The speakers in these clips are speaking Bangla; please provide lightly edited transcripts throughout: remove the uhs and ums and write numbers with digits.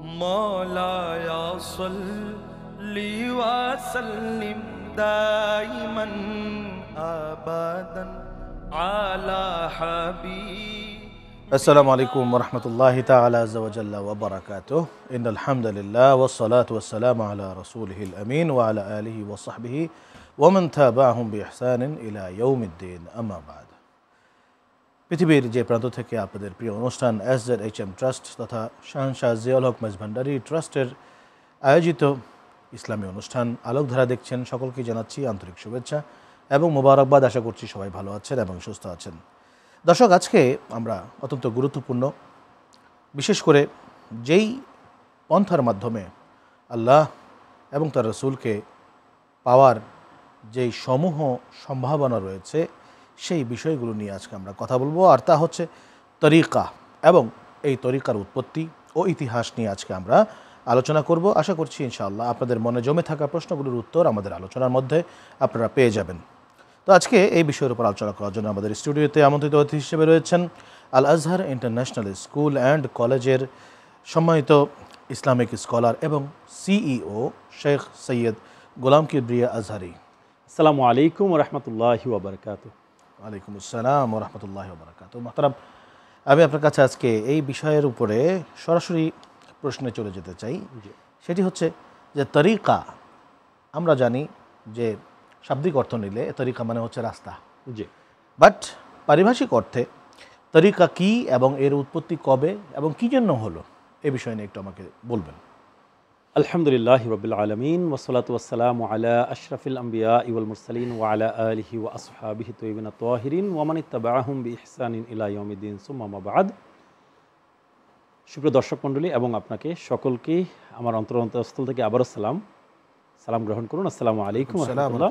مولاي صل وسلم دائما أبدا على حبيب. السلام عليكم ورحمة الله تعالى عز وجل وبركاته. إن الحمد لله والصلاة والسلام على رسوله الأمين وعلى آله وصحبه ومن تابعهم بإحسان إلى يوم الدين. أما بعد. পৃথিবীর যে প্রান্ত থেকে আপনাদের প্রিয় অনুষ্ঠান SZHM ট্রাস্ট তথা শাহনশাহ জিয়াউল হক মেজভান্ডারি ট্রাস্টের আয়োজিত ইসলামী অনুষ্ঠান আলোকধারা দেখছেন, সকলকে জানাচ্ছি আন্তরিক শুভেচ্ছা এবং মোবারকবাদ। আশা করছি সবাই ভালো আছেন এবং সুস্থ আছেন। দর্শক, আজকে আমরা অত্যন্ত গুরুত্বপূর্ণ, বিশেষ করে যেই পন্থার মাধ্যমে আল্লাহ এবং তার রসুলকে পাওয়ার যেই সমূহ সম্ভাবনা রয়েছে সেই বিষয়গুলো নিয়ে আজকে আমরা কথা বলবো, আর তা হচ্ছে তরিকা এবং এই তরিকার উৎপত্তি ও ইতিহাস নিয়ে আজকে আমরা আলোচনা করব। আশা করছি ইনশাআল্লাহ আপনাদের মনে জমে থাকা প্রশ্নগুলোর উত্তর আমাদের আলোচনার মধ্যে আপনারা পেয়ে যাবেন। তো আজকে এই বিষয়ের উপর আলোচনা করার জন্য আমাদের স্টুডিওতে আমন্ত্রিত অতিথি হিসেবে রয়েছেন আল আজহার ইন্টারন্যাশনাল স্কুল অ্যান্ড কলেজের সম্মানিত ইসলামিক স্কলার এবং সিইও শেখ সৈয়দ গোলাম কিবরিয়া আজহারি। আসসালামু আলাইকুম ওয়া রাহমাতুল্লাহি ওয়া বারাকাতুহু। ওয়ালাইকুম আসসালাম ওয়া রাহমাতুল্লাহি ওয়া বারাকাতুহু। মুহতারাম, আমি আপনার কাছে আজকে এই বিষয়ের উপরে সরাসরি প্রশ্নে চলে যেতে চাই। সেটি হচ্ছে যে তরিকা, আমরা জানি যে শাব্দিক অর্থ নিলে তরিকা মানে হচ্ছে রাস্তা, জি, বাট পারিভাষিক অর্থে তরিকা কি এবং এর উৎপত্তি কবে এবং কি জন্য হলো, এ বিষয় নিয়ে একটু আমাকে বলবেন। আলহামদুলিল্লাহি রাব্বিল আলামিন ওয়াসসালাতু ওয়াসসালামু আলা আশরাফিল আমবিয়া ওয়াল মুরসালিন ওয়া আলা আলিহি ওয়া আসহাবিহি তাইয়িবিন তাহিরিন ওয়া মান ইত্তাবাআহুম বিইহসানিন ইলা ইয়াউমিদ্দিন সুম্মা মা বা'দ। সুপ্রিয় দর্শক মণ্ডলী এবং আপনাকে সকলকে আমার অন্তরস্থল থেকে আবারও সালাম গ্রহণ করুন। আসসালামু আলাইকুম ওয়া রাহমাতুল্লাহ।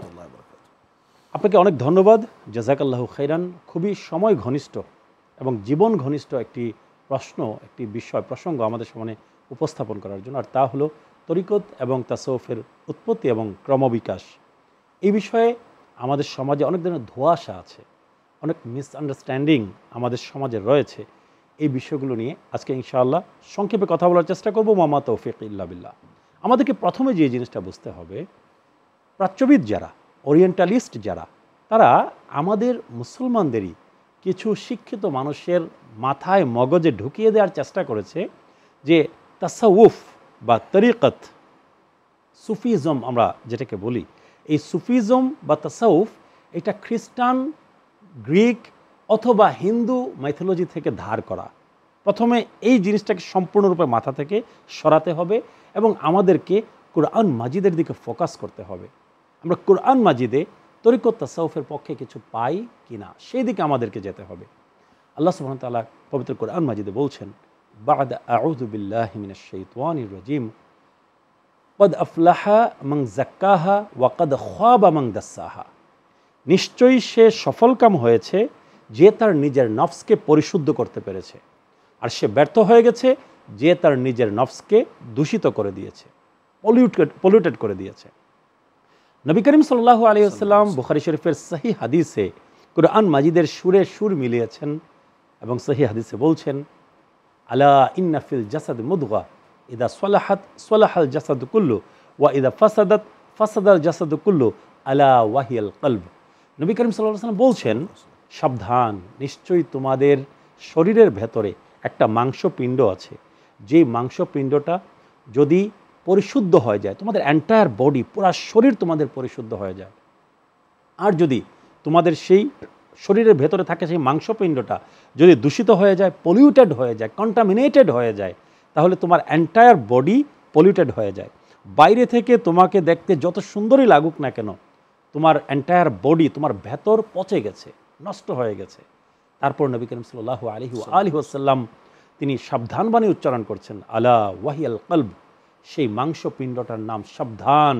আপনাকে অনেক ধন্যবাদ, জাযাকাল্লাহু খাইরান। খুবই সময় ঘনিষ্ঠ এবং জীবন ঘনিষ্ঠ একটি প্রশ্ন, একটি বিষয় প্রসঙ্গ আমাদের সামনে উপস্থাপন করার জন্য, আর তা হলো তরিকত এবং তাসাউফের উৎপত্তি এবং ক্রমবিকাশ। এই বিষয়ে আমাদের সমাজে অনেক ধরনের ধোঁয়াশা আছে, অনেক মিসআন্ডারস্ট্যান্ডিং আমাদের সমাজে রয়েছে। এই বিষয়গুলো নিয়ে আজকে ইনশাআল্লাহ সংক্ষেপে কথা বলার চেষ্টা করব। ওয়া মা তৌফিক ইল্লা বিল্লাহ। আমাদেরকে প্রথমে যে জিনিসটা বুঝতে হবে, প্রাচ্যবিদ যারা, ওরিয়েন্টালিস্ট যারা, তারা আমাদের মুসলমানদেরই কিছু শিক্ষিত মানুষের মাথায় মগজে ঢুকিয়ে দেওয়ার চেষ্টা করেছে যে তাসাউফ বা তরিকত, সুফিজম আমরা যেটাকে বলি, এই সুফিজম বা তাসাউফ এটা খ্রিস্টান, গ্রিক অথবা হিন্দু মাইথোলজি থেকে ধার করা। প্রথমে এই জিনিসটাকে সম্পূর্ণরূপে মাথা থেকে সরাতে হবে এবং আমাদেরকে কোরআন মাজিদের দিকে ফোকাস করতে হবে। আমরা কোরআন মাজিদে তরিকত তাসাউফের পক্ষে কিছু পাই কিনা সেই দিকে আমাদেরকে যেতে হবে। আল্লাহ সুবহানাহু ওয়া তাআলা পবিত্র কোরআন মাজিদে বলছেন, বা'দা আউযু বিল্লাহি মিনাশ শাইতানির রাজীম ক্বাদ আফলাহা মান যাক্কাহা ওয়া ক্বাদ খাবা মান দাসসাহা। নিশ্চয়ই সে সফলকাম হয়েছে যে তার নিজের নফসকে পরিশুদ্ধ করতে পেরেছে, আর সে ব্যর্থ হয়ে গেছে যে তার নিজের নফসকে দূষিত করে দিয়েছে, পলিউটেড করে দিয়েছে। নবী করিম সাল্লাল্লাহু আলাইহি ওয়াসাল্লাম বুখারী শরীফের সহিহ হাদিসে কোরআন মাজিদের সুরে সুর মিলিয়েছেন এবং সহিহ হাদিসে বলছেন, আলা ইন্না ফিল জাসাদ মুদগা ইদা সালাহাত সালাহাল জাসাদু কুল্লু ওয়া ইদা ফাসাদাত ফাসাদাল জাসাদু কুল্লু আলা ওয়াহিয়াল কলব। নবী করিম সাল্লাল্লাহু আলাইহি ওয়াসাল্লাম বলছেন, সাবধান, নিশ্চয়ই তোমাদের শরীরের ভেতরে একটা মাংসপিণ্ড আছে, যেই মাংসপিণ্ডটা যদি পরিশুদ্ধ হয়ে যায়, তোমাদের এন্টায়ার বডি, পুরা শরীর তোমাদের পরিশুদ্ধ হয়ে যায়। আর যদি তোমাদের সেই শরীরের ভেতরে থাকে সেই মাংসপিণ্ডটা যদি দূষিত হয়ে যায়, পলিউটেড হয়ে যায়, কন্টামিনেটেড হয়ে যায়, তাহলে তোমার এন্টায়ার বডি পলিউটেড হয়ে যায়। বাইরে থেকে তোমাকে দেখতে যত সুন্দরই লাগুক না কেন, তোমার এন্টায়ার বডি, তোমার ভেতর পচে গেছে, নষ্ট হয়ে গেছে। তারপর নবী করিম সাল্লাল্লাহু আলাইহি ওয়াসাল্লাম তিনি সাবধান বাণী উচ্চারণ করছেন, আলা ওয়াহিয়াল কলব, সেই মাংসপিণ্ডটার নাম সাবধান।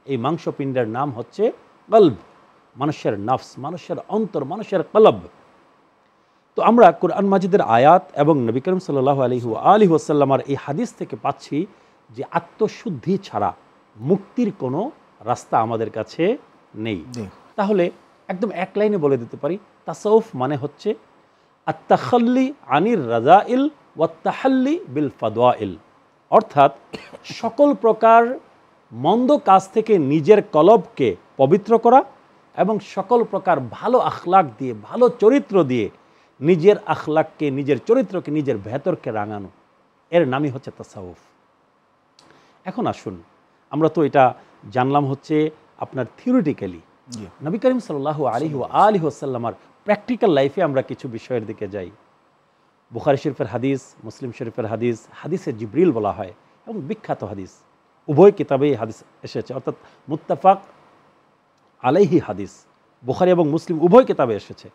এই মাংসপিণ্ডের নাম হচ্ছে কলব, মানুষের নফস, মানুষের অন্তর, মানুষের কলব। তো আমরা কোরআন মাজিদের আয়াত এবং নবী করিম সাল্লাল্লাহু আলাইহি ওয়াসাল্লামের এই হাদিস থেকে পাচ্ছি যে আত্মশুদ্ধি ছাড়া মুক্তির কোনো রাস্তা আমাদের কাছে নেই। তাহলে একদম এক লাইনে বলে দিতে পারি, তাসাউফ মানে হচ্ছে আত-তাখাল্লি আনির রাযাইল ওয়াত তাহাল্লি বিল ফাদাইল। অর্থাৎ সকল প্রকার মন্দ কাজ থেকে নিজের কলবকে পবিত্র করা এবং সকল প্রকার ভালো আখলাক দিয়ে, ভালো চরিত্র দিয়ে নিজের আখলাককে, নিজের চরিত্রকে, নিজের ভেতরকে রাঙানো, এর নামই হচ্ছে তাসাউফ। এখন আসুন, আমরা তো এটা জানলাম হচ্ছে আপনার থিওরিটিক্যালি। নবী করিম সাল্লাল্লাহু আলাইহি ওয়া আলিহি ওয়াসাল্লামের প্র্যাকটিক্যাল লাইফে আমরা কিছু বিষয়ের দিকে যাই। বুখারী শরীফের হাদিস, মুসলিম শরীফের হাদিস, হাদিসে জিবরিল বলা হয় এবং বিখ্যাত হাদিস, উভয় কিতাবেই হাদিস এসেছে, অর্থাৎ মুত্তাফাক আলাইহি হাদিস, বুখারী এবং মুসলিম উভয় কিতাবে এসেছে।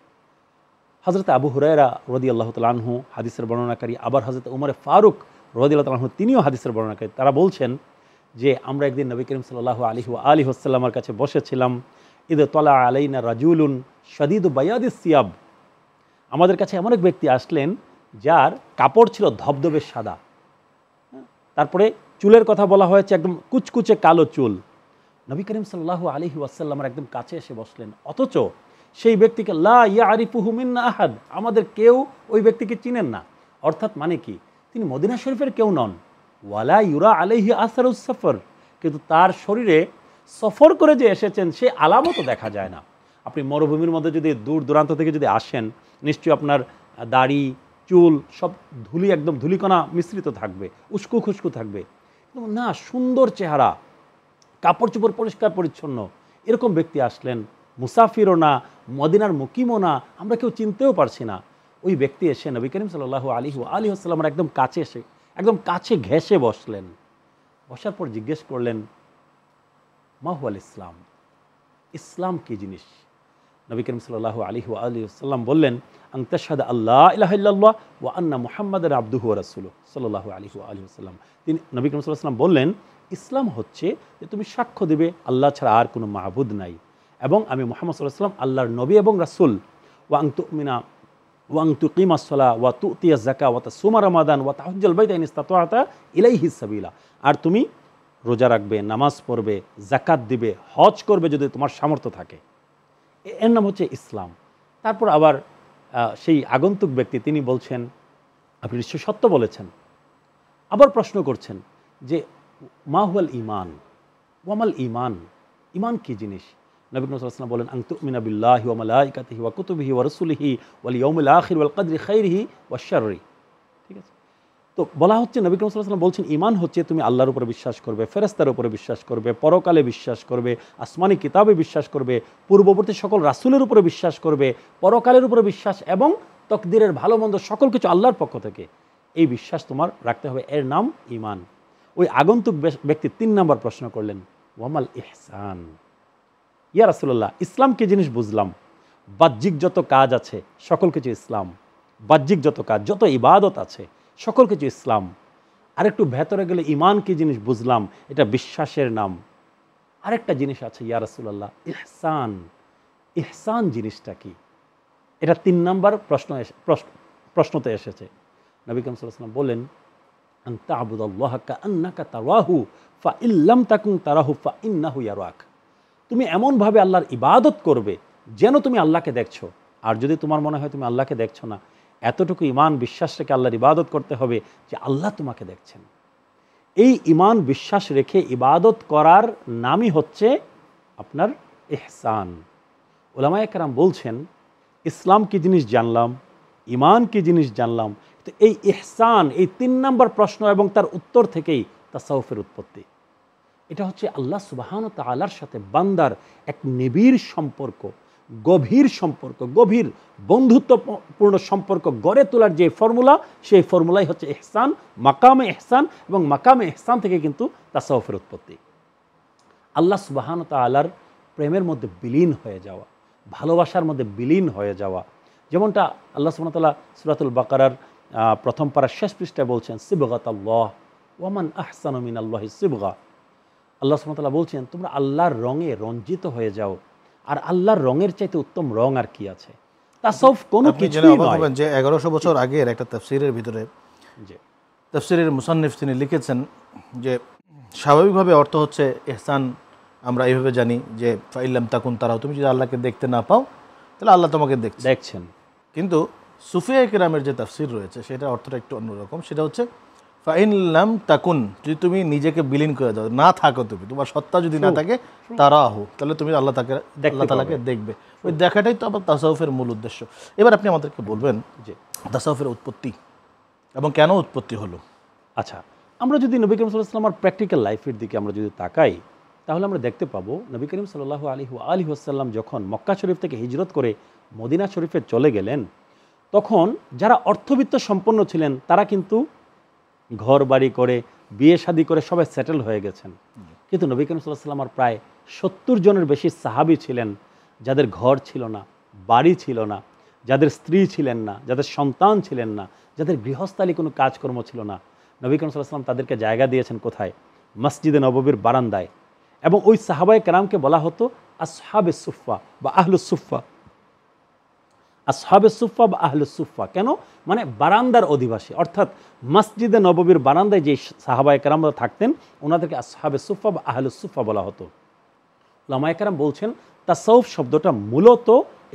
হযরত আবু হুরায়রা রাদিয়াল্লাহু তাআলা আনহু হাদিসের বর্ণনাকারী, আবার হযরত উমর ফারুক রাদিয়াল্লাহু তাআলা আনহু তিনিও হাদিসের বর্ণনাকারী। তারা বলছেন যে আমরা একদিন নবী করিম সাল্লাল্লাহু আলাইহি ওয়া আলিহি ওয়াসাল্লামের কাছে বসেছিলাম। ইদ তালা আলাইনা রাজুলুন শাদীদু বায়াদিস সিয়াব, আমাদের কাছে এমন এক ব্যক্তি আসলেন যার কাপড় ছিল ধবধবে সাদা, তারপরে চুলের কথা বলা হয়েছে একদম কুচকুচে কালো চুল। নবী করিম সাল্লাল্লাহু আলাইহি ওয়াসাল্লামের একদম কাছে এসে বসলেন, অথচ সেই ব্যক্তিকে লা ইয়ারিফুহু মিন্না আহাদ, আমাদের কেউ ওই ব্যক্তিকে চিনেন না। অর্থাৎ মানে কি, তিনি মদিনা শরীফের কেউ নন। ওয়ালা ইউরা আলাইহি আসারুস সফর, কিন্তু তার শরীরে সফর করে যে এসেছেন সে আলামতও দেখা যায় না। আপনি মরুভূমির মধ্যে যদি দূর দূরান্ত থেকে যদি আসেন, নিশ্চয়ই আপনার দাড়ি, চুল সব ধুলি, একদম ধুলিকণা মিশ্রিত থাকবে, উস্কু খুস্কু থাকবে, কিন্তু না, সুন্দর চেহারা, কাপড় চোপড় পরিষ্কার পরিচ্ছন্ন, এরকম ব্যক্তি আসলেন। মুসাফিরও না, মদিনার মুকিমও না, আমরা কেউ চিনতেও পারছি না। ওই ব্যক্তি এসে নবী করিম সাল্লাল্লাহু আলাইহি ওয়া আলিহি ওয়াসাল্লামের একদম কাছে এসে একদম কাছে ঘেঁষে বসলেন। বসার পর জিজ্ঞেস করলেন, মা হুয়াল ইসলাম, ইসলাম কি জিনিস? নবী করিম সাল্লাল্লাহু আলাইহি ওয়া আলিহি ওয়াসাল্লাম বললেন, আন তাশহাদা আল্লা ইলাহা ইল্লাল্লাহ ওয়া আন্না মুহাম্মাদান আবদুহু ওয়া রাসূলুহু সাল্লাল্লাহু আলাইহি ওয়া আলিহি ওয়াসাল্লাম। তিনি নবী করিম সাল্লাল্লাহু আলাইহি ওয়াসাল্লাম বললেন, ইসলাম হচ্ছে যে তুমি সাক্ষ্য দিবে আল্লাহ ছাড়া আর কোনো মাবুদ নাই এবং আমি মুহাম্মদ সাল্লাল্লাহু আলাইহি ওয়াসাল্লাম আল্লাহর নবী এবং রাসূল। ওয়া আন তুমিনা ওয়া আন তুকিমাস সালাহ ওয়া তুতিয়াজ যাকাত ওয়া তাসুমা রমাদান ওয়া তাহজ্জুল বাইতা ইন ইসতাতা'তা ইলাইহি সাবিলা, আর তুমি রোজা রাখবে, নামাজ পড়বে, যাকাত দিবে, হজ করবে যদি তোমার সামর্থ্য থাকে। এর নাম হচ্ছে ইসলাম। তারপর আবার সেই আগন্তুক ব্যক্তি তিনি বলছেন, আপনি নিশ্চয় সত্য বলেছেন। আবার প্রশ্ন করছেন যে মা হুয়াল ঈমান, ওয়ামাল ঈমান, ঈমান কি জিনিস? নবী করিম সাল্লাল্লাহু আলাইহি ওয়াসাল্লাম বলেন, আন তুমিনা বিল্লাহি ওয়া মালাইকাতিহি ওয়া কুতুবিহি ওয়া রাসূলিহি ওয়াল ইয়াউমিল আখির ওয়াল কদরি খাইরিহি ওয়াশ শাররি। ঠিক আছে, তো বলা হচ্ছে নবী করিম সাল্লাল্লাহু আলাইহি ওয়াসাল্লাম বলছেন ঈমান হচ্ছে তুমি আল্লাহর উপরে বিশ্বাস করবে, ফেরেশতার উপরে বিশ্বাস করবে, পরকালে বিশ্বাস করবে, আসমানি কিতাবে বিশ্বাস করবে, পূর্ববর্তী সকল রাসূলের উপরে বিশ্বাস করবে, পরকালের উপরে বিশ্বাস এবং তকদিরের ভালো মন্দ সকল কিছু আল্লাহর পক্ষ থেকে এই বিশ্বাস তোমার রাখতে হবে, এর নাম ঈমান। ওই আগন্তুক ব্যক্তি ৩ নম্বর প্রশ্ন করলেন, ওয়ামাল ইহসান, ইয়া রাসূলুল্লাহ ইসলাম কি জিনিস বুঝলাম, বাহ্যিক যত কাজ আছে সকল কিছু ইসলাম, বাহ্যিক যত কাজ, যত ইবাদত আছে সকল কিছু ইসলাম, আরেকটু ভেতরে গেলে ঈমান কি জিনিস বুঝলাম, এটা বিশ্বাসের নাম। আরেকটা জিনিস আছে ইয়া রাসূলুল্লাহ, ইহসান, ইহসান জিনিসটা কি? এটা ৩ নম্বর প্রশ্নতে এসেছে। নবী করিম সাল্লাল্লাহু আলাইহি ওয়াসাল্লাম বলেন, আন তা'বুদাল্লাহা কাআন্নাকা তারাহু ফাইন লাম তাকুন তারাহু ফাইন্নাহু ইয়ারাক, তুমি এমনভাবে আল্লাহর ইবাদত করবে যেন তুমি আল্লাহকে দেখছো, আর যদি তোমার মনে হয় তুমি আল্লাহকে দেখছো না, এতটুকু ঈমান বিশ্বাস রেখে আল্লাহর ইবাদত করতে হবে যে আল্লাহ তোমাকে দেখছেন। এই ঈমান বিশ্বাস রেখে ইবাদত করার নামই হচ্ছে আপনার ইহসান। উলামায়ে কেরাম বলছেন, ইসলাম কি জিনিস জানলাম, ঈমান কি জিনিস জানলাম, তো এই ইহসান, এই ৩ নম্বর প্রশ্ন এবং তার উত্তর থেকেই তাসাউফের উৎপত্তি। এটা হচ্ছে আল্লাহ সুবহানাহু ওয়া তাআলার সাথে বান্দার এক নিবিড় সম্পর্ক, গভীর সম্পর্ক, গভীর বন্ধুত্বপূর্ণ সম্পর্ক গড়ে তোলার যে ফর্মুলা, সেই ফর্মুলাই হচ্ছে ইহসান, মাকামে ইহসান, এবং মাকামে ইহসান থেকে কিন্তু তাসাউফের উৎপত্তি। আল্লাহ সুবহানাহু ওয়া তাআলার প্রেমের মধ্যে বিলীন হয়ে যাওয়া, ভালোবাসার মধ্যে বিলীন হয়ে যাওয়া, যেমনটা আল্লাহ সুবহানাহু ওয়া তাআলা সূরাতুল বাকারার প্রথম পারার শেষ পৃষ্ঠায় বলছেন, সিবগাতাল্লাহ ওয়ামান আহসানু মিনাল্লাহি সিবগা। আল্লাহ সুবহানাহু ওয়া তাআলা বলছেন, তোমরা আল্লাহর রঙে রঞ্জিত হয়ে যাও, আর আল্লাহর রঙের চাইতে উত্তম রং আর কি আছে? তাসাউফ কোনো কিছুই নয়। যে 1100 বছর আগের একটা তাফসীরের ভিতরে তাফসীরের মুসান্নিফ তিনি লিখেছেন যে স্বাভাবিকভাবে অর্থ হচ্ছে ইহসান আমরা এইভাবে জানি যে ফাইন লাম তাকুন তারাহু, তুমি যদি আল্লাহকে দেখতে না পাও তাহলে আল্লাহ তোমাকে দেখছেন। কিন্তু সুফিয়া কেরামের যে তাফসীর রয়েছে সেটা অর্থটা একটু অন্যরকম, সেটা হচ্ছে ফাইন লাম তাকুন, যদি তুমি নিজেকে বিলীন করে দাও, না থাকো, তুমি তোমার সত্তা যদি না থাকে তারাহু, তাহলে তুমি আল্লাহ তাআলাকে দেখবে। ওই দেখাটাই তো আবার তাসাউফের মূল উদ্দেশ্য। এবার আপনি আমাদেরকে বলবেন যে তাসাউফের উৎপত্তি এবং কেন উৎপত্তি হলো। আচ্ছা, আমরা যদি নবী করিম সাল্লাল্লাহু আলাইহি ওয়াসাল্লামের প্র্যাকটিক্যাল লাইফের দিকে আমরা যদি তাকাই, তাহলে আমরা দেখতে পাবো নবী করিম সাল্লাল্লাহু আলাইহি ওয়াসাল্লাম যখন মক্কা শরীফ থেকে হিজরত করে মদিনা শরীফে চলে গেলেন, তখন যারা অর্থবিত্ত সম্পন্ন ছিলেন তারা কিন্তু ঘর বাড়ি করে বিয়ে শাদী করে সবাই সেটেল হয়ে গেছেন। কিন্তু নবী করিম সাল্লাল্লাহু আলাইহি ওয়াসাল্লামের প্রায় 70 জনের বেশি সাহাবী ছিলেন যাদের ঘর ছিল না, বাড়ি ছিল না, যাদের স্ত্রী ছিলেন না, যাদের সন্তান ছিলেন না, যাদের গৃহস্থালী কোনো কাজকর্ম ছিল না। নবী করিম সাল্লাল্লাহু আলাইহি ওয়াসাল্লাম তাদেরকে জায়গা দিয়েছেন কোথায়? মসজিদে নববীর বারান্দায়। এবং ওই সাহাবায়ে কেরামকে বলা হতো আসহাবে সুফা বা আহলুস সুফা। আসহাবে সুফা বা আহলুস সুফা কেন? মানে বারান্দার অধিবাসী, অর্থাৎ মসজিদে নববীর বারান্দায় যে সাহাবায়ে কেরামরা থাকতেন ওনাদেরকে আসহাবে সুফা বা আহলুস সুফা বলা হতো। উলামায়ে কেরাম বলছেন তাসাউফ শব্দটা মূলত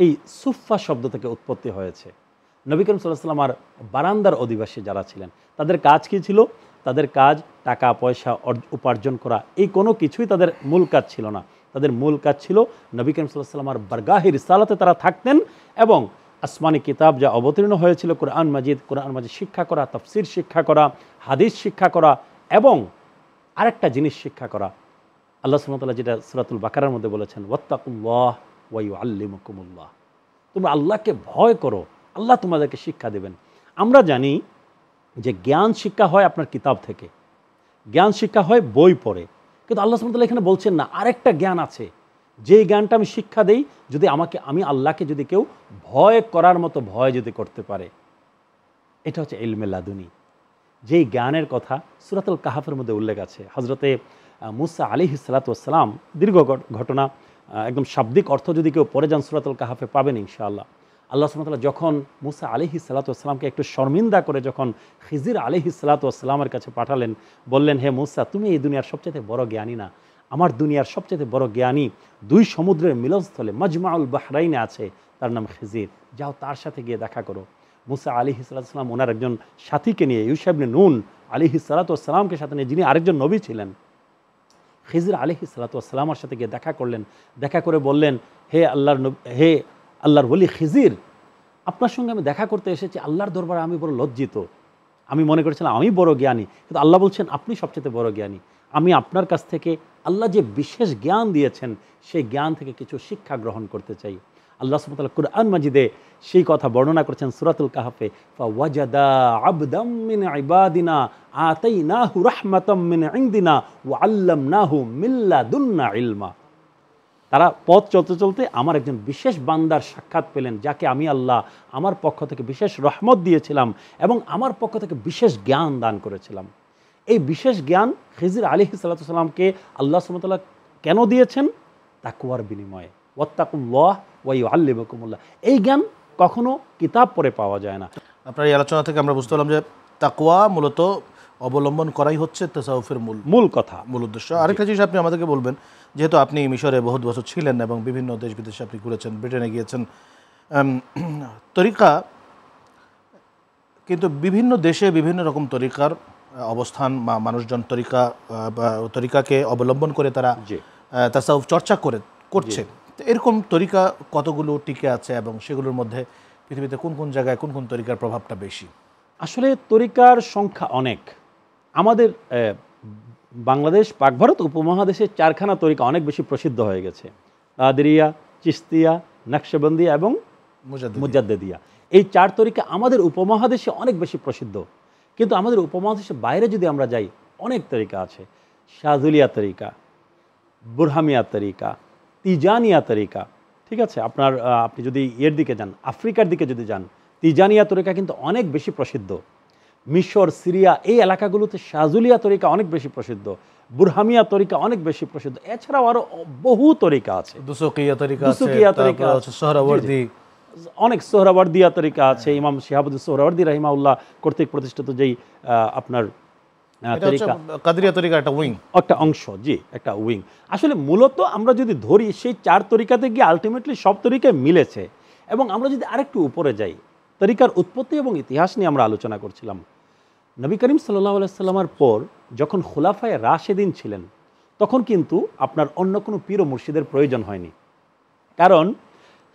এই সুফা শব্দ থেকে উৎপত্তি হয়েছে। নবী করিম সাল্লাল্লাহু আলাইহি ওয়াসাল্লাম আর বারান্দার অধিবাসী যারা ছিলেন তাদের কাজ কী ছিল? তাদের কাজ টাকা পয়সা উপার্জন করা, এই কোনো কিছুই তাদের মূল কাজ ছিল না। তাদের মূল কাজ ছিল নবী করিম সাল্লাল্লাহু আলাইহি ওয়াসাল্লাম আর বারগাহে রিসালাতে তারা থাকতেন এবং আসমানি কিতাব যা অবতীর্ণ হয়েছিল কোরআন মাজিদ শিক্ষা করা, তাফসির শিক্ষা করা, হাদিস শিক্ষা করা এবং আরেকটা জিনিস শিক্ষা করা। আল্লাহ সুবহানাহু ওয়া তাআলা যেটা সূরাতুল বাকারার মধ্যে বলেছেন, ওয়াত্তাকুল্লাহ ওয়া ইউআল্লিমুকুমুল্লাহ, তোমরা আল্লাহকে ভয় করো, আল্লাহ তোমাদেরকে শিক্ষা দেবেন। আমরা জানি যে জ্ঞান শিক্ষা হয় আপনার কিতাব থেকে, জ্ঞান শিক্ষা হয় বই পড়ে, কিন্তু আল্লাহ সুবহানাহু ওয়া তাআলা এখানে বলছেন না, আরেকটা জ্ঞান আছে, যেই জ্ঞানটা আমি শিক্ষা দেই যদি আমি আল্লাহকে যদি কেউ ভয় করার মতো ভয় যদি করতে পারে, এটা হচ্ছে ইলমে লাদুনি। যেই জ্ঞানের কথা সূরাতুল কাহাফের মধ্যে উল্লেখ আছে। হযরতে মুসা আলাইহিস সালাতু ওয়াস সালাম, দীর্ঘ ঘটনা, একদম শাব্দিক অর্থ যদি কেউ পড়ে যান সূরাতুল কাহাফে পাবেন ইনশাআল্লাহ। আল্লাহ সুবহানাহু ওয়া তাআলা যখন মুসা আলাইহিস সালাতু ওয়াস সালামকে একটু শর্মিন্দা করে যখন খিজির আলাইহিস সালাতু ওয়াস সালামের কাছে পাঠালেন, বললেন, হে মুসা, তুমি এই দুনিয়ার সবচেয়ে বড় জ্ঞানী না, আমার দুনিয়ার সবচেয়ে বড় জ্ঞানী দুই সমুদ্রের মিলনস্থলে মাজমাউল বাহরাইনে আছে, তার নাম খিজির, যাও তার সাথে গিয়ে দেখা করো। মুসা আলাইহিস সালাতু ওয়াস সালাম ওনার একজন সাথীকে নিয়ে, ইউশা ইবনে নুন আলাইহিস সালাতু ওয়াস সালামকে সাথে নিয়ে, যিনি আরেকজন নবী ছিলেন, খিজির আলাইহিস সালাতু ওয়াস সালামের সাথে গিয়ে দেখা করলেন। দেখা করে বললেন, হে আল্লাহর ওলি খিজির, আপনার সঙ্গে আমি দেখা করতে এসেছি, আল্লাহর দরবারে আমি বড় লজ্জিত। আমি মনে করেছিলাম আমি বড় জ্ঞানী, কিন্তু আল্লাহ বলছেন আপনি সবচেয়ে বড় জ্ঞানী। আমি আপনার কাছ থেকে আল্লাহ যে বিশেষ জ্ঞান দিয়েছেন সেই জ্ঞান থেকে কিছু শিক্ষা গ্রহণ করতে চাই। আল্লাহ সুবহানাহু ওয়া তাআলা কুরআন মাজিদে সেই কথা বর্ণনা করেছেন সূরাতুল কাহাফে, ফাওয়াজাদা আবদাম মিন ইবাদিনা আতাইনাহু রাহমাতাম মিন ইনদিনা ওয়া আল্লামনাহু মিন লাদুন্না ইলমা। তারা পথ চলতে চলতে আমার একজন বিশেষ বান্দার সাক্ষাৎ পেলেন, যাকে আমি আল্লাহ আমার পক্ষ থেকে বিশেষ রহমত দিয়েছিলাম এবং আমার পক্ষ থেকে বিশেষ জ্ঞান দান করেছিলাম। এই বিশেষ জ্ঞান খিজির আলাইহিস সালাতু ওয়াস সালামকে আল্লাহ সুবহানাহু ওয়া তাআলা কেন দিয়েছেন? তাকওয়ার বিনিময়ে। ওয়াত্তাকুল্লাহ ওয়া ইউআল্লিমুকুমুল্লাহ। এই জ্ঞান কখনো কিতাব পড়ে পাওয়া যায় না। আপনার এই আলোচনা থেকে আমরা বুঝতে পারলাম যে তাকওয়া মূলত অবলম্বন করাই হচ্ছে তাসাউফের মূল কথা, মূল উদ্দেশ্য। আরেকটা জিনিস আপনি আমাদেরকে বলবেন, যেহেতু আপনি মিশরে বহুত বছর ছিলেন এবং বিভিন্ন দেশ বিদেশে আপনি ঘুরেছেন, ব্রিটেনে গিয়েছেন, তরিকা কিন্তু বিভিন্ন দেশে বিভিন্ন রকম তরিকার অবস্থান বা মানুষজন তরিকাকে অবলম্বন করে তারা তাসাউফ চর্চা করছে। এরকম তরিকা কতগুলো টিকে আছে এবং সেগুলোর মধ্যে পৃথিবীতে কোন কোন জায়গায় কোন কোন তরিকার প্রভাবটা বেশি? আসলে তরিকার সংখ্যা অনেক। আমাদের বাংলাদেশ পাক ভারত উপমহাদেশে 4খানা তরিকা অনেক বেশি প্রসিদ্ধ হয়ে গেছে, কাদেরিয়া, চিশতিয়া, নকশবন্দিয়া এবং মুজাদ্দিদিয়া। এই 4 তরিকা আমাদের উপমহাদেশে অনেক বেশি প্রসিদ্ধ, কিন্তু আমাদের উপমহাদেশের বাইরে যদি আমরা যাই অনেক তরিকা আছে। শাজুলিয়া তরিকা, বুরহামিয়া তরিকা, তিজানিয়া তরিকা, ঠিক আছে। আপনি যদি এর দিকে যান, আফ্রিকার দিকে যদি যান, তিজানিয়া তরিকা কিন্তু অনেক বেশি প্রসিদ্ধ। মিশর, সিরিয়া এই এলাকাগুলোতে শাজুলিয়া তরিকা অনেক বেশি প্রসিদ্ধ, বুরহামিয়া তরিকা অনেক বেশি প্রসিদ্ধ। এছাড়াও আরো বহু তরিকা আছে, দুসুকিয়া তরিকা আছে, সোহরাওয়ার্দী, অনেক সোহরাওয়ার্দিয়া তরিকা আছে। ইমাম শিহাবুদ্দিন সোহরাওয়ার্দী রাহিমাহুল্লাহ কর্তৃক প্রতিষ্ঠিত যেই আপনার তরিকা, কাদেরিয়া তরিকা একটা অংশ, জি একটা উইং। আসলে মূলত আমরা যদি ধরি সেই 4 তরিকাতে গিয়ে আলটিমেটলি সব তরিকায় মিলেছে। এবং আমরা যদি আরেকটু উপরে যাই, তরিকার উৎপত্তি এবং ইতিহাস নিয়ে আমরা আলোচনা করছিলাম। নবী করিম সাল্লাল্লাহু আলাইহি সাল্লামের পর যখন খুলাফায়ে রাশেদিন ছিলেন তখন কিন্তু আপনার অন্য কোনো পীর ও মুর্শিদের প্রয়োজন হয়নি। কারণ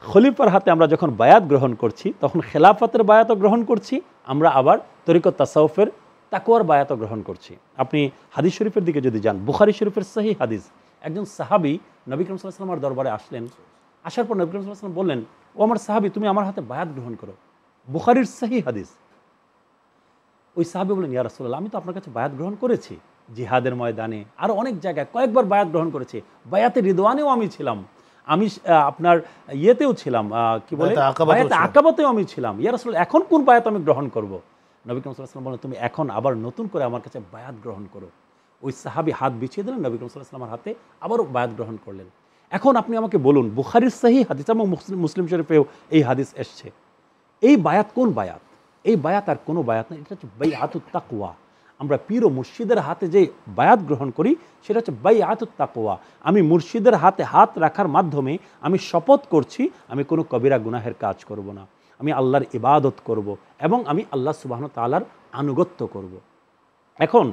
খলিফার হাতে আমরা যখন বায়াত গ্রহণ করছি তখন খেলাফতের বায়াতও গ্রহণ করছি, আমরা আবার তরিকত তাসাউফের তাকওয়ার বায়াতও গ্রহণ করছি। আপনি হাদিস শরীফের দিকে যদি যান, বুখারী শরীফের সহিহ হাদিস, একজন সাহাবী নবী করিম সাল্লাল্লাহু আলাইহি ওয়াসাল্লামের দরবারে আসলেন। আসার পর নবী করিম সাল্লাল্লাহু আলাইহি ওয়াসাল্লাম বললেন, ও আমার সাহাবী, তুমি আমার হাতে বায়াত গ্রহণ করো। বুখারীর সহিহ হাদিস। ওই সাহাবী বললেন, ইয়া রাসূলুল্লাহ, আমি তো আপনার কাছে বায়াত গ্রহণ করেছি জিহাদের ময়দানে, আরও অনেক জায়গায় কয়েকবার বায়াত গ্রহণ করেছি, বায়াতে রিদওয়ানেও আমি ছিলাম, আমি আপনার ইয়েতেও ছিলাম, কি বলে বায়াতে আকাবাতেও আমি ছিলাম, ইয়া রাসূলুল্লাহ এখন কোন বায়াত আমি গ্রহণ করব? নবী করিম সাল্লাল্লাহু আলাইহি ওয়াসাল্লাম বললেন, তুমি এখন আবার নতুন করে আমার কাছে বায়াত গ্রহণ করো। ওই সাহাবী হাত বিছিয়ে দিলেন, নবী করিম সাল্লাল্লাহু আলাইহি ওয়াসাল্লামের হাতে আবারও বায়াত গ্রহণ করলেন। এখন আপনি আমাকে বলুন, বুখারীর সহিহ হাদিস এবং মুসলিম শরীফেও এই হাদিস এসছে, এই বায়াত কোন বায়াত? এই বায়াত আর কোনো বায়াত না, এটা হচ্ছে বাইআতুত তাকওয়া। আমরা পীর ও মুর্শিদের হাতে যে বায়াত গ্রহণ করি সেটা হচ্ছে বাইআতুত তাকওয়া। আমি মুর্শিদের হাতে হাত রাখার মাধ্যমে আমি শপথ করছি আমি কোনো কবিরা গুনাহের কাজ করব না, আমি আল্লাহর ইবাদত করব এবং আমি আল্লাহ সুবহানাহু ওয়া তাআলার আনুগত্য করব। এখন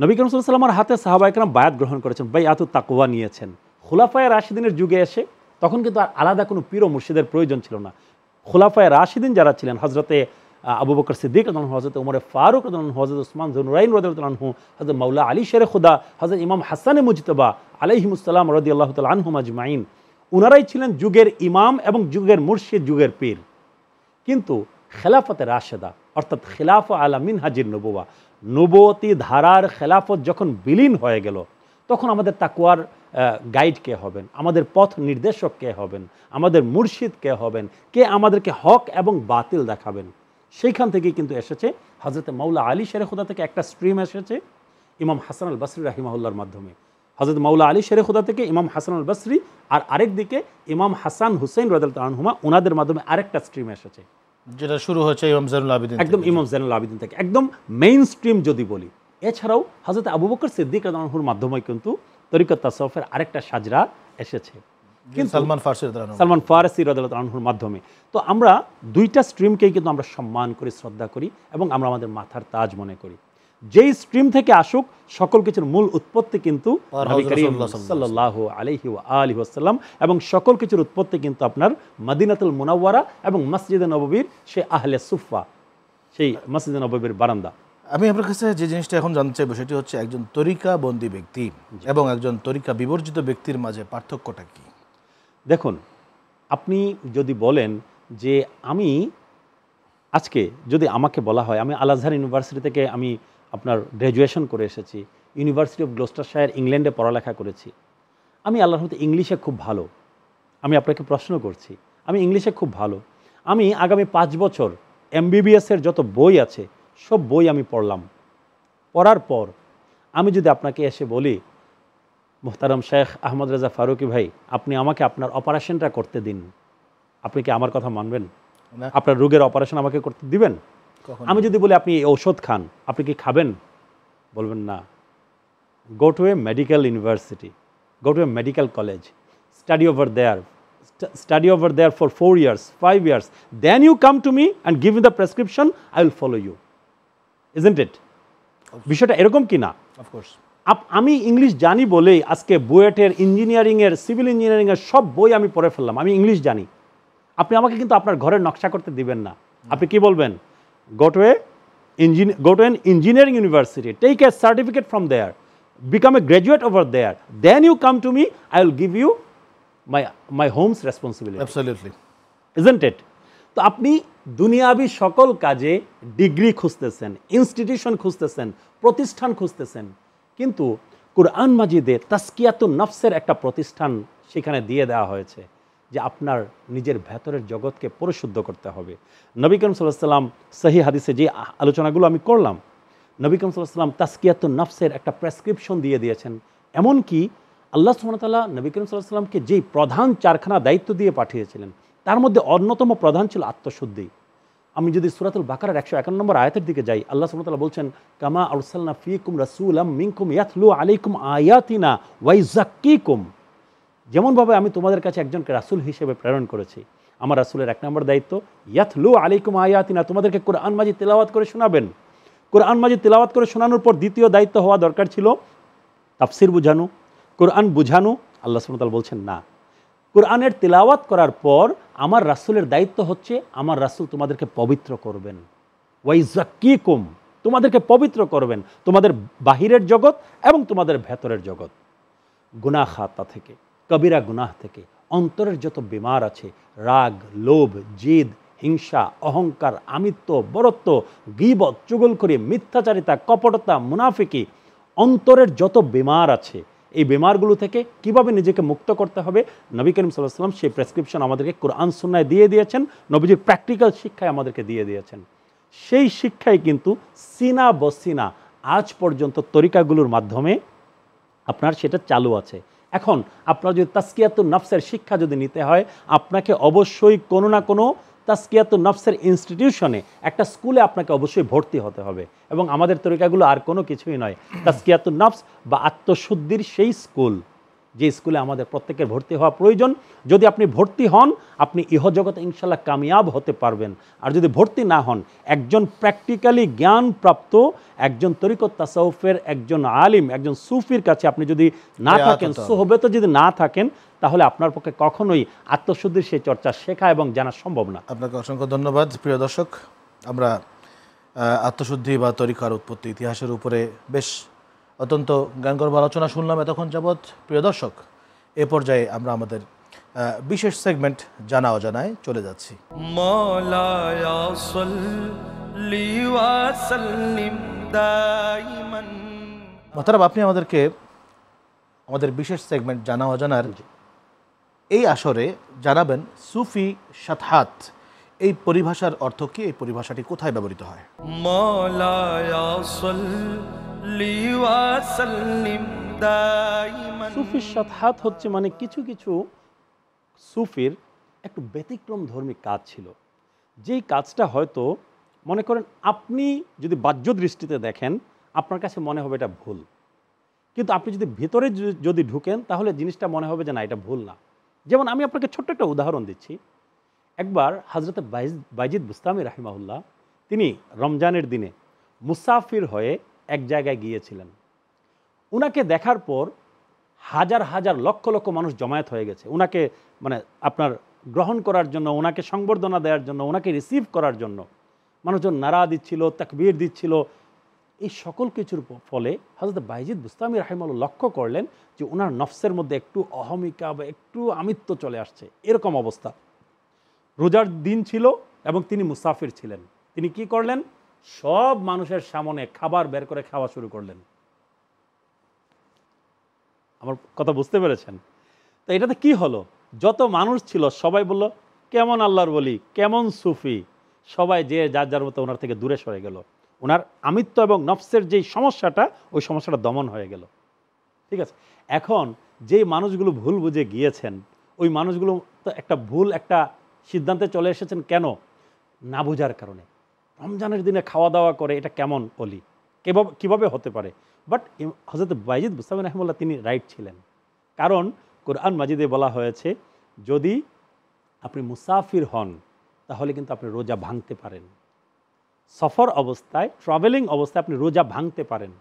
নবী করিম সাল্লাল্লাহু আলাইহি ওয়াসাল্লামের হাতে সাহাবায়ে কেরাম বায়াত গ্রহণ করেছেন, বাইআতুত তাকওয়া নিয়েছেন। খুলাফায়ে রাশিদিনের যুগে এসে তখন কিন্তু আর আলাদা কোনো পীর ও মুর্শিদের প্রয়োজন ছিল না। খুলাফায়ে রাশিদিন যারা ছিলেন, হযরতে আবু বকর সিদ্দিক রাদিয়াল্লাহু আনহু, হযরত ওমর ফারুক রাদিয়াল্লাহু আনহু, হযরত উসমান যুননুরাইন রাদিয়াল্লাহু আনহু, হযরত মাওলা আলী শেরে খুদা, হযরত ইমাম হাসান মুজতবা আলাইহিমুস সালাম রাদিয়াল্লাহু তাআলা আনহুম আজমাইন, উনারাই ছিলেন যুগের ইমাম এবং যুগের মুর্শিদ, যুগের পীর। কিন্তু খেলাফতে রাশেদা অর্থাৎ খিলাফা আলা মিনহাজিন নবুওয়া, নবুয়তি ধারার খেলাফত যখন বিলীন হয়ে গেল, তখন আমাদের তাকওয়ার গাইড কে হবেন, আমাদের পথ নির্দেশক কে হবেন, আমাদের মুর্শিদ কে হবেন, কে আমাদেরকে হক এবং বাতিল দেখাবেন, সেইখান থেকে কিন্তু এসেছে হযরত মাওলা আলী শেরে খুদা থেকে একটা স্ট্রিম এসেছে ইমাম হাসান আল বসরি রাহিমাহুল্লাহর মাধ্যমে। হযরত মাওলা আলী শেরে খুদা থেকে ইমাম হাসান আল বসরি, আর আরেক দিকে ইমাম হাসান হুসেইন রাদিয়াল্লাহু আনহুমা, ওনাদের মাধ্যমে আরেকটা স্ট্রিম এসেছে, যেটা শুরু হচ্ছে ইমাম যায়নুল আবেদিন, একদম ইমাম যায়নুল আবেদিন থেকে, একদম মেইন স্ট্রিম যদি বলি। এছাড়াও হযরত আবু বকর সিদ্দিক রাদিয়াল্লাহু আনহুর মাধ্যমে কিন্তু তরিকত তাসাউফের আরেকটা সাজরা এসেছে, কিন্তু সালমান ফারসি রাদিয়াল্লাহু আনহুর মাধ্যমে। তো আমরা দুইটা স্ট্রিমকেই কিন্তু আমরা সম্মান করি, শ্রদ্ধা করি এবং আমরা আমাদের মাথার তাজ মনে করি। যেই স্ট্রিম থেকে আসুক, সকল কিছুর মূল উৎপত্তি কিন্তু নবী করিম সাল্লাল্লাহু আলাইহি ওয়া আলিহি ওয়াসাল্লাম, এবং সকল কিছুর উৎপত্তি কিন্তু আপনার মদিনাতুল মুনাওয়ারা এবং মসজিদে নববীর সেই আহলে সুফা, সেই মসজিদে নববীর বারান্দা। আমি আপনার কাছে যে জিনিসটা এখন জানতে চাইবো সেটি হচ্ছে একজন তরিকা বন্দী ব্যক্তি এবং একজন তরিকা বিবর্জিত ব্যক্তির মাঝে পার্থক্যটা কি? দেখুন, আপনি যদি বলেন যে আমি আজকে যদি আমাকে বলা হয় আমি আল আজহার ইউনিভার্সিটি থেকে আমি আপনার গ্র্যাজুয়েশন করে এসেছি, ইউনিভার্সিটি অফ গ্লোস্টারশায়ার ইংল্যান্ডে পড়ালেখা করেছি, আমি আল্লাহর রহমতে ইংলিশে খুব ভালো, আমি আপনাকে প্রশ্ন করছি, আমি ইংলিশে খুব ভালো, আমি আগামী 5 বছর MBBS-এর যত বই আছে সব বই আমি পড়লাম, পড়ার পর আমি যদি আপনাকে এসে বলি, মুহতারাম শেখ আহমদ রেজা ফারুকি ভাই, আপনি আমাকে আপনার অপারেশনটা করতে দিন, আপনি কি আমার কথা মানবেন? আপনার রোগের অপারেশন আমাকে করতে দিবেন? আমি যদি বলি আপনি এই ঔষধ খান, আপনি কি খাবেন? বলবেন না। Go to A medical university, go to A medical college, study over there for 4 years, 5 years, then you come to me and give me the prescription, I will follow you, isn't it? বিষয়টা এরকম কি না? Of course. আমি ইংলিশ জানি বলেই আজকে বুয়েটের ইঞ্জিনিয়ারিংয়ের, সিভিল ইঞ্জিনিয়ারিংয়ের সব বই আমি পড়ে ফেললাম, আমি ইংলিশ জানি। আপনি আমাকে কিন্তু আপনার ঘরের নকশা করতে দিবেন না। আপনি কি বলবেন? go to an engineering university, take a certificate from there, become a graduate over there, then you come to me, I will give you my home's responsibility. Absolutely. Isn't it? তো আপনি দুনিয়াবি সকল কাজে ডিগ্রি খুঁজতেছেন, ইনস্টিটিউশন খুঁজতেছেন, প্রতিষ্ঠান খুঁজতেছেন, কিন্তু কুরআন মাজিদে তাসকিয়াতুন নফসের একটা প্রতিষ্ঠান সেখানে দিয়ে দেওয়া হয়েছে যে আপনার নিজের ভেতরের জগৎকে পরিশুদ্ধ করতে হবে। নবী করিম সাল্লাল্লাহু আলাইহি ওয়াসাল্লাম সহিহ হাদিসে যে আলোচনাগুলো আমি করলাম, নবী করিম সাল্লাল্লাহু আলাইহি ওয়াসাল্লাম তাসকিয়াতুন নফসের একটা প্রেসক্রিপশন দিয়ে দিয়েছেন। এমনকি আল্লাহ সুবহানাহু ওয়া তাআলা নবী করিম সাল্লাল্লাহু আলাইহি ওয়াসাল্লামকে যেই প্রধান 4খানা দায়িত্ব দিয়ে পাঠিয়েছিলেন, তার মধ্যে অন্যতম প্রধান ছিল আত্মশুদ্ধি। আমি যদি সূরাতুল বাকারার 151 নম্বর আয়াতের দিকে যাই, আল্লাহ সুবহানাহু ওয়া তাআলা বলছেন, কামা আরসালনা ফীকুম রাসূলাম মিনকুম ইয়াতলু আলাইকুম আয়াতিনা ওয়া ইউযাক্কিকুম, যেমনভাবে আমি তোমাদের কাছে একজনকে রাসূল হিসেবে প্রেরণ করেছি, আমার রাসূলের 1 নম্বর দায়িত্ব ইয়াতলু আলাইকুম আয়াতিনা, তোমাদেরকে কোরআন মাজিদ তেলাওয়াত করে শোনাবেন, কোরআন মাজিদ তিলাওয়াত করে শোনানোর পর দ্বিতীয় দায়িত্ব হওয়া দরকার ছিল তাফসির বুঝানো, কোরআন বুঝানো। আল্লাহ সুবহানাহু ওয়া তাআলা বলছেন না, কোরআনের তিলাওয়াত করার পর আমার রাসূলের দায়িত্ব হচ্ছে আমার রাসূল তোমাদেরকে পবিত্র করবেন, ওয়াইজাক্কিকুম, তোমাদেরকে পবিত্র করবেন, তোমাদের বাহিরের জগৎ এবং তোমাদের ভেতরের জগৎ, গুনাহ খাতা থেকে, কবিরা গুনাহ থেকে, অন্তরের যত বিমার আছে, রাগ, লোভ, জিদ, হিংসা, অহংকার, আমিত্ব, বরত্ব, গীবত, চুগলখড়ি, মিথ্যাচারিতা, কপটতা, মুনাফিকি, অন্তরের যত বিমার আছে, এই বিমারগুলো থেকে কিভাবে নিজেকে মুক্ত করতে হবে নবী করিম সাল্লাল্লাহু আলাইহি ওয়াসাল্লাম সেই প্রেসক্রিপশন আমাদেরকে কোরআন সুন্নায় দিয়ে দিয়েছেন, নবীজির প্র্যাকটিক্যাল শিক্ষায় আমাদেরকে দিয়ে দিয়েছেন। সেই শিক্ষায় কিন্তু সিনা বসিনা আজ পর্যন্ত তরিকাগুলোর মাধ্যমে আপনার সেটা চালু আছে। এখন আপনার যদি তাসকিয়াতুন নফসের শিক্ষা যদি নিতে হয়, আপনাকে অবশ্যই কোনো না কোনো তাসকিয়াতুন নফসের ইনস্টিটিউশনে, একটা স্কুলে আপনাকে অবশ্যই ভর্তি হতে হবে। এবং আমাদের তরিকাগুলো আর কোনো কিছুই নয়, তাসকিয়াতুন নফস বা আত্মশুদ্ধির সেই স্কুল, যে স্কুলে আমাদের প্রত্যেকের ভর্তি হওয়া প্রয়োজন। যদি আপনি ভর্তি হন, আপনি ইহজগতে ইনশাল্লাহ কামিয়াব হতে পারবেন। আর যদি ভর্তি না হন, একজন প্র্যাকটিক্যালি জ্ঞানপ্রাপ্ত একজন তরিকত তাসাউফের একজন আলিম, একজন সুফির কাছে আপনি যদি না থাকেন, সোহবেতে যদি না থাকেন, তাহলে আপনার পক্ষে কখনোই আত্মশুদ্ধির সেই চর্চা শেখা এবং জানা সম্ভব না। আপনাকে অসংখ্য ধন্যবাদ। প্রিয় দর্শক, আমরা আত্মশুদ্ধি বা তরিকার উৎপত্তি ইতিহাসের উপরে বেশ অত্যন্ত জ্ঞানগর্ভ আলোচনা শুনলাম এতক্ষণ যাবৎ। প্রিয় দর্শক, এ পর্যায়ে আমরা আমাদের বিশেষ সেগমেন্ট জানা অজানায় চলে যাচ্ছি। মাওলায়া সাল্লি ওয়া সাল্লিম দাইমান। মোহতারাম, আপনি আমাদেরকে আমাদের বিশেষ সেগমেন্ট জানা অজানার এই আসরে জানাবেন সুফি শাতহাত এই পরিভাষার অর্থ কি, এই পরিভাষাটি কোথায় ব্যবহৃত হয়? মাওলায়া সাল্লি ওয়া সাল্লিম দাইমান। সুফি শাতহাত হচ্ছে মানে কিছু কিছু সুফির একটু ব্যতিক্রম ধর্মী কাজ ছিল, যেই কাজটা হয়তো মনে করেন আপনি যদি বাহ্য দৃষ্টিতে দেখেন আপনার কাছে মনে হবে এটা ভুল, কিন্তু আপনি যদি ভিতরে যদি ঢুকেন তাহলে জিনিসটা মনে হবে যে না, এটা ভুল না। যেমন আমি আপনাকে ছোট্ট একটা উদাহরণ দিচ্ছি। একবার হযরত বাইজিদ বুস্তামি রাহিমাহুল্লাহ তিনি রমজানের দিনে মুসাফির হয়ে এক জায়গায় গিয়েছিলেন। উনাকে দেখার পর হাজার হাজার লক্ষ লক্ষ মানুষ জমায়েত হয়ে গেছে উনাকে মানে আপনার গ্রহণ করার জন্য, ওনাকে সংবর্ধনা দেওয়ার জন্য, ওনাকে রিসিভ করার জন্য। মানুষজন নারা দিচ্ছিল, তাকবীর দিচ্ছিল। এই সকল কিছুর ফলে হযরত বাইজিদ বুস্তামি রাহিমাহুল্লাহ লক্ষ্য করলেন যে ওনার নফসের মধ্যে একটু অহমিকা বা একটু আমিত্ব চলে আসছে, এরকম অবস্থা। রোজার দিন ছিল এবং তিনি মুসাফির ছিলেন। তিনি কি করলেন? সব মানুষের সামনে খাবার বের করে খাওয়া শুরু করলেন। আমার কথা বুঝতে পেরেছেন? তো এটাতে কি হলো? যত মানুষ ছিল সবাই বলল, কেমন আল্লাহর ওলি, কেমন সুফি। সবাই যে যার যার মতো ওনার থেকে দূরে সরে গেল। ওনার আমিত্ব এবং নফসের যেই সমস্যাটা, ওই সমস্যাটা দমন হয়ে গেল। ঠিক আছে, এখন যে মানুষগুলো ভুল বুঝে গিয়েছেন, ওই মানুষগুলো তো একটা ভুল একটা সিদ্ধান্তে চলে এসেছেন। কেন? না বোঝার কারণে। রমজানের দিনে খাওয়া দাওয়া করে, এটা কেমন অলি, কিভাবে হতে পারে? বাট হযরত বাইজিদ বুস্তামি রাহিমাহুল্লাহ তিনি রাইট ছিলেন। কারণ কোরআন মাজিদে বলা হয়েছে, যদি আপনি মুসাফির হন তাহলে কিন্তু আপনি রোজা ভাঙতে পারেন। সফর অবস্থায়, ট্রাভেলিং অবস্থায় আপনি রোজা ভাঙতে পারেন।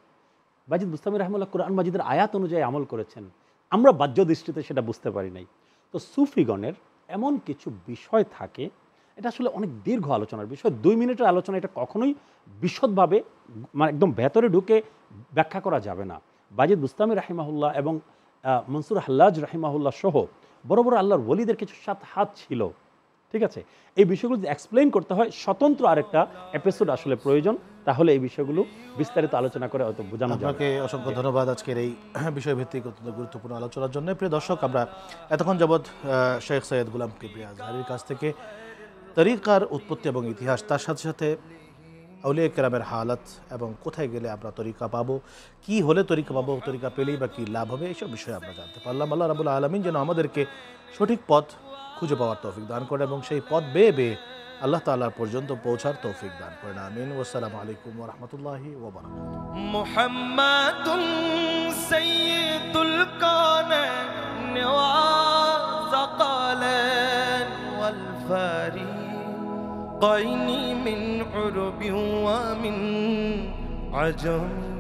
বাইজিদ বুস্তামি রাহিমাহুল্লাহ কোরআন মাজিদের আয়াত অনুযায়ী আমল করেছেন। আমরা বাহ্য দৃষ্টিতে সেটা বুঝতে পারি নাই। তো সুফিগণের এমন কিছু বিষয় থাকে, এটা আসলে অনেক দীর্ঘ আলোচনার বিষয়। 2 মিনিটের আলোচনা, এটা কখনোই বিশদভাবে মানে একদম ভেতরে ঢুকে ব্যাখ্যা করা যাবে না। বাইজিদ বুস্তামি রাহিমাহুল্লাহ এবং মনসুর হাল্লাজ রাহিমাহুল্লাহ সহ বড় বড় আল্লাহর ওলিদের কিছু শাতহাত ছিল। ঠিক আছে, এই বিষয়গুলো যদি এক্সপ্লেইন করতে হয়, স্বতন্ত্র আরেকটা এপিসোড আসলে প্রয়োজন। তাহলে এই বিষয়গুলো বিস্তারিত আলোচনা করে হয়তো বোঝানো যাবে। আপনাকে অসংখ্য ধন্যবাদ আজকের এই বিষয়ভিত্তিক অত্যন্ত গুরুত্বপূর্ণ আলোচনার জন্য। প্রিয় দর্শক, আমরা এতক্ষণ যাবৎ শেখ সৈয়দ গোলাম কিবরিয়া আজহারীর কাছ থেকে তরিকার উৎপত্তি এবং ইতিহাস, তার সাথে সাথে আউলিয়া কেরামের হালাত এবং কোথায় গেলে আমরা তরিকা পাবো, কি হলে তরিকা পাবো, তরিকা পেলেই বা কী লাভ হবে, এইসব বিষয়ে আমরা জানতে পারলাম। আল্লাহ রাব্বুল আলামিন যেন আমাদেরকে সঠিক পথ খুঁজে পাওয়ার তৌফিক দান করেন এবং সেই পথ বেয়ে বেয়ে আল্লাহ তাআলার পর্যন্ত পৌঁছার তৌফিক দান করেন। আমিন। ওয়াসসালামু আলাইকুম ওয়া রাহমাতুল্লাহি ওয়া বারাকাতুহু। মুহাম্মাদুন সাইয়্যিদুল কাওনাইন ওয়া সাকালান ওয়াল ফারিকাইনি মিন উরবি ওয়া মিন عجم